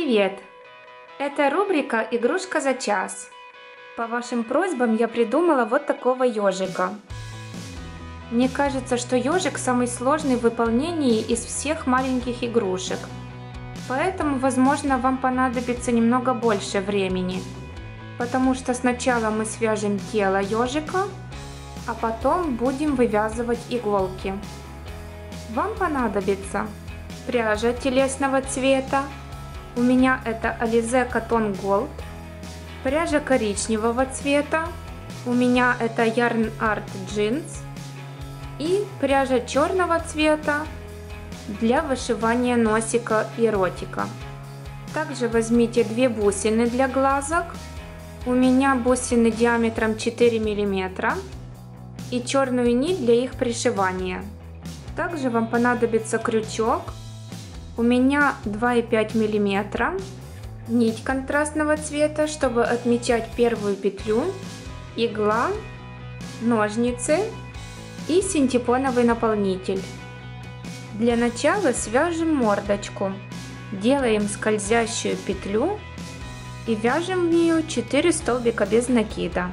Привет! Это рубрика «Игрушка за час». По вашим просьбам я придумала вот такого ежика. Мне кажется, что ежик самый сложный в выполнении из всех маленьких игрушек. Поэтому, возможно, вам понадобится немного больше времени. Потому что сначала мы свяжем тело ежика, а потом будем вывязывать иголки. Вам понадобится пряжа телесного цвета. У меня это Alize Cotton Gold. Пряжа коричневого цвета. У меня это Yarn Art Jeans. И пряжа черного цвета для вышивания носика и ротика. Также возьмите 2 бусины для глазок. У меня бусины диаметром 4 мм. И черную нить для их пришивания. Также вам понадобится крючок. У меня 2,5 мм, нить контрастного цвета, чтобы отмечать первую петлю, игла, ножницы и синтепоновый наполнитель. Для начала свяжем мордочку, делаем скользящую петлю и вяжем в нее 4 столбика без накида.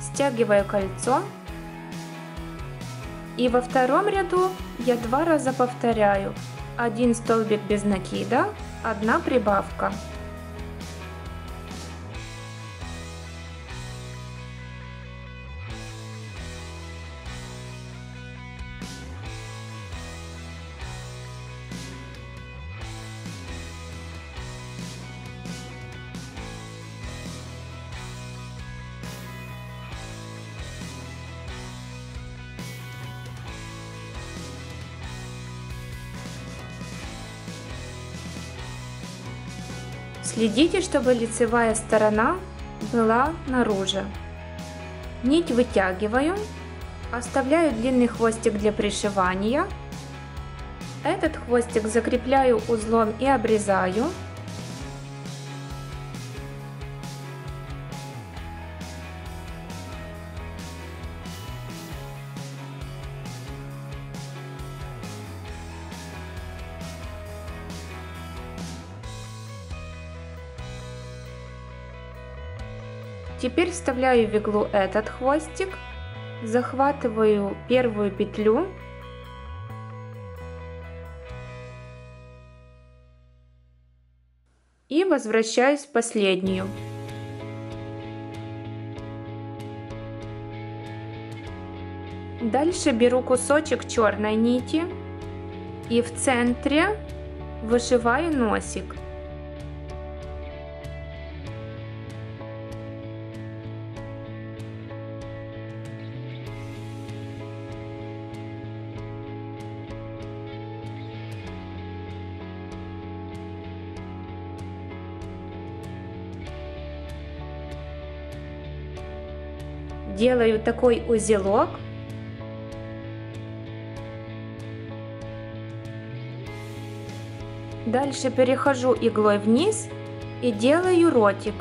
Стягиваю кольцо, и во втором ряду я 2 раза повторяю: 1 столбик без накида, 1 прибавка. Следите, чтобы лицевая сторона была наружу. Нить вытягиваю, оставляю длинный хвостик для пришивания. Этот хвостик закрепляю узлом и обрезаю. Теперь вставляю в иглу этот хвостик, захватываю первую петлю и возвращаюсь в последнюю. Дальше беру кусочек черной нити и в центре вышиваю носик. Делаю такой узелок. Дальше перехожу иглой вниз и делаю ротик.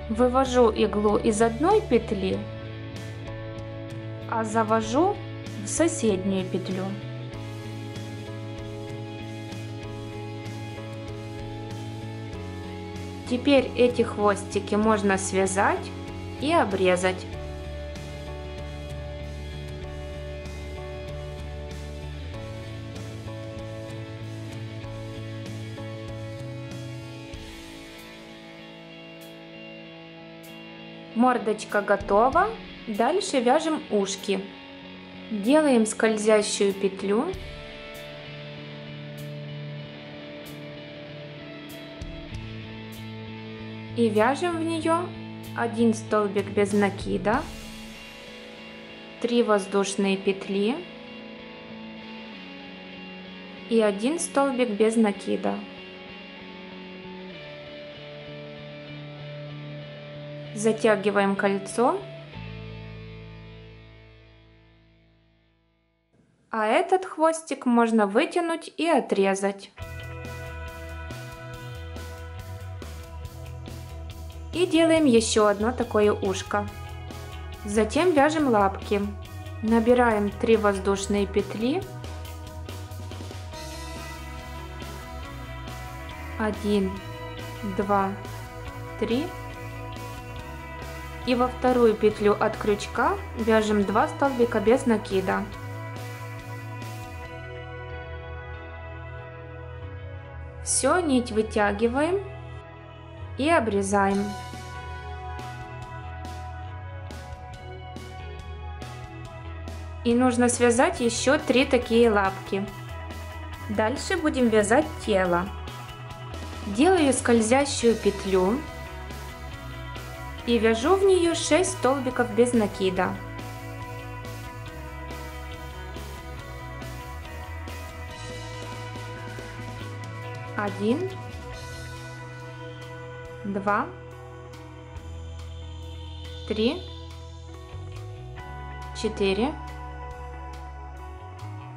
Вывожу иглу из одной петли, а завожу в соседнюю петлю. Теперь эти хвостики можно связать и обрезать. Мордочка готова. Дальше вяжем ушки. Делаем скользящую петлю. И вяжем в нее 1 столбик без накида, 3 воздушные петли и 1 столбик без накида. Затягиваем кольцо этот хвостик можно вытянуть и отрезать. И делаем еще одно такое ушко. Затем вяжем лапки. Набираем 3 воздушные петли. 1, 2, 3. И во вторую петлю от крючка вяжем 2 столбика без накида. Все, нить вытягиваем и обрезаем. И нужно связать еще 3 такие лапки. Дальше будем вязать тело. Делаю скользящую петлю и вяжу в нее 6 столбиков без накида. Один, 2, 3, 4,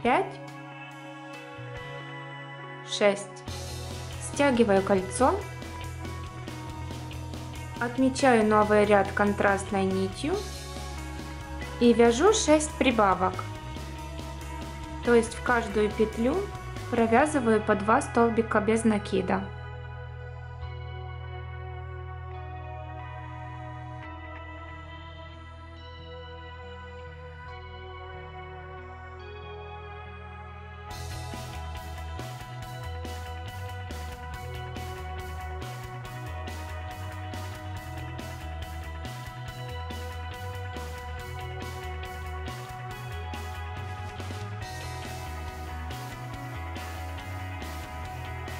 5, 6. Стягиваю кольцо, отмечаю новый ряд контрастной нитью и вяжу 6 прибавок, то есть в каждую петлю провязываю по 2 столбика без накида.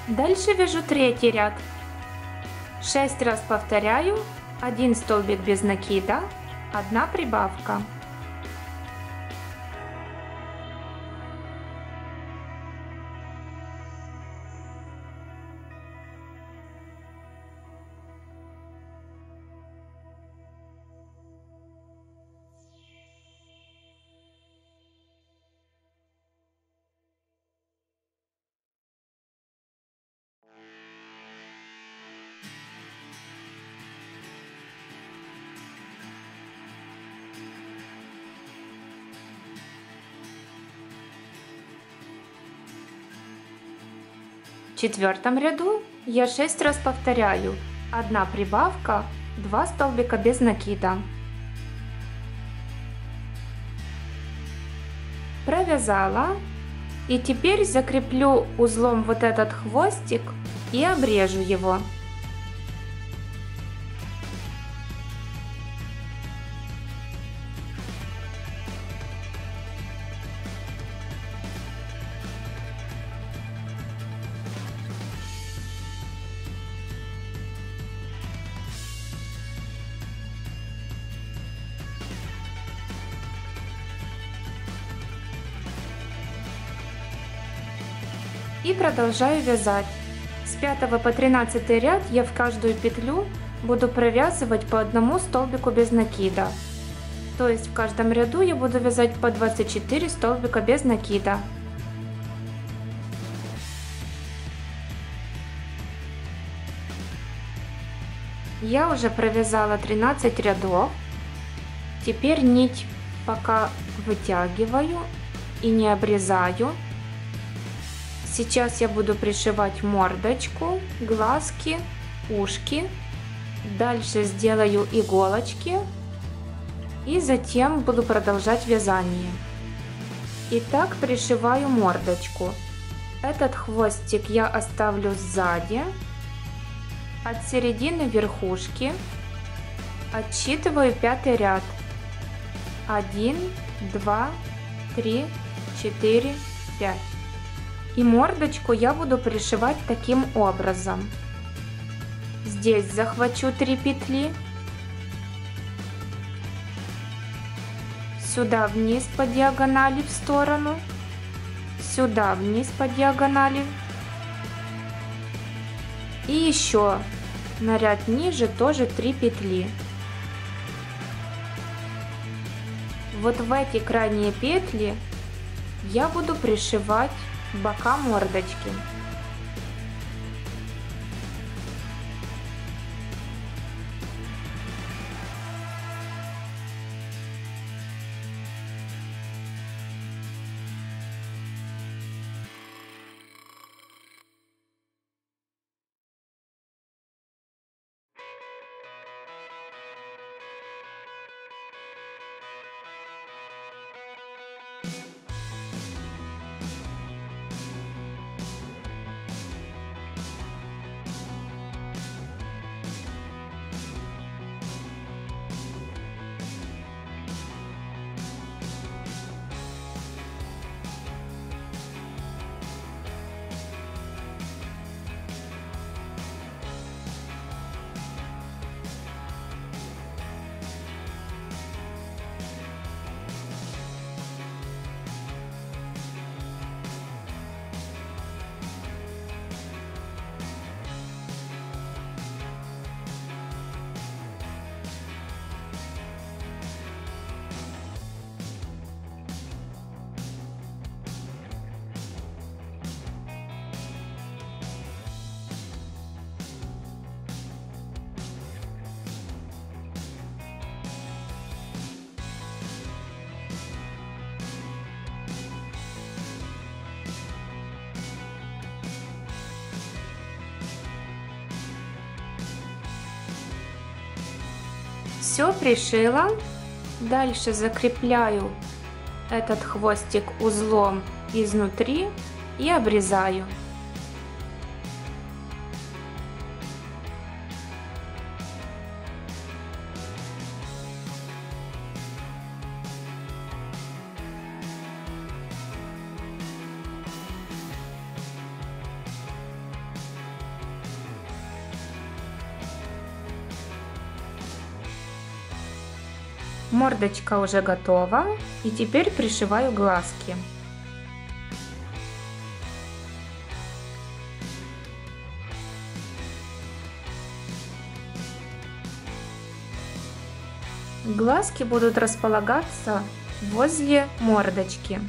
Дальше вяжу третий ряд. 6 раз повторяю, 1 столбик без накида, 1 прибавка. В четвертом ряду я 6 раз повторяю, 1 прибавка, 2 столбика без накида. Провязала, и теперь закреплю узлом вот этот хвостик и обрежу его. И продолжаю вязать. С 5 по 13 ряд я в каждую петлю буду провязывать по 1 столбику без накида. То есть в каждом ряду я буду вязать по 24 столбика без накида. Я уже провязала 13 рядов. Теперь нить пока вытягиваю и не обрезаю. Сейчас я буду пришивать мордочку, глазки, ушки. Дальше сделаю иголочки и затем буду продолжать вязание. Итак, пришиваю мордочку. Этот хвостик я оставлю сзади, от середины верхушки. Отсчитываю 5-й ряд. 1, 2, 3, 4, 5. И мордочку я буду пришивать таким образом. Здесь захвачу 3 петли. Сюда вниз по диагонали в сторону. Сюда вниз по диагонали. И еще на ряд ниже тоже 3 петли. Вот в эти крайние петли я буду пришивать бока мордочки. Все пришила. Дальше закрепляю этот хвостик узлом изнутри и обрезаю. Мордочка уже готова, и теперь пришиваю глазки. Глазки будут располагаться возле мордочки.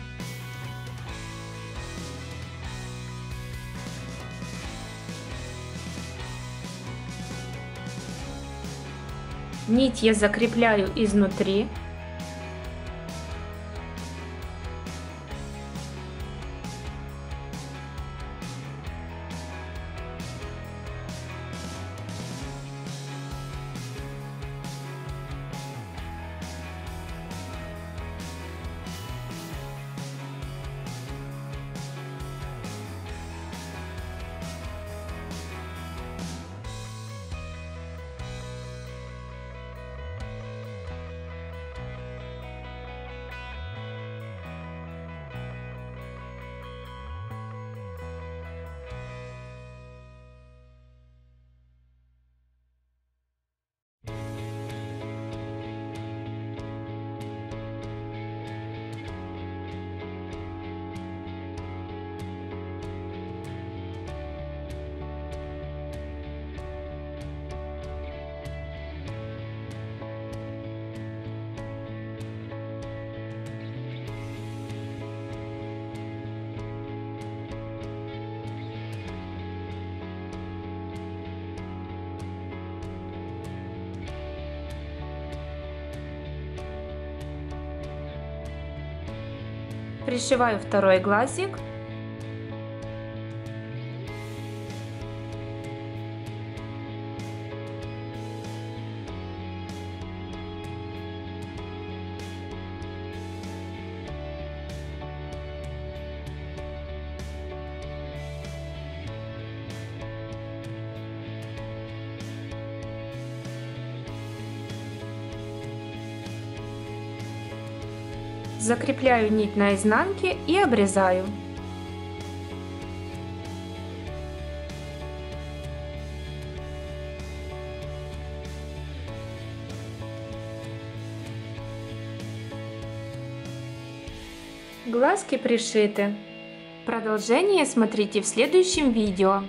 Нить я закрепляю изнутри. Пришиваю второй глазик. Закрепляю нить на изнанке и обрезаю. Глазки пришиты. Продолжение смотрите в следующем видео.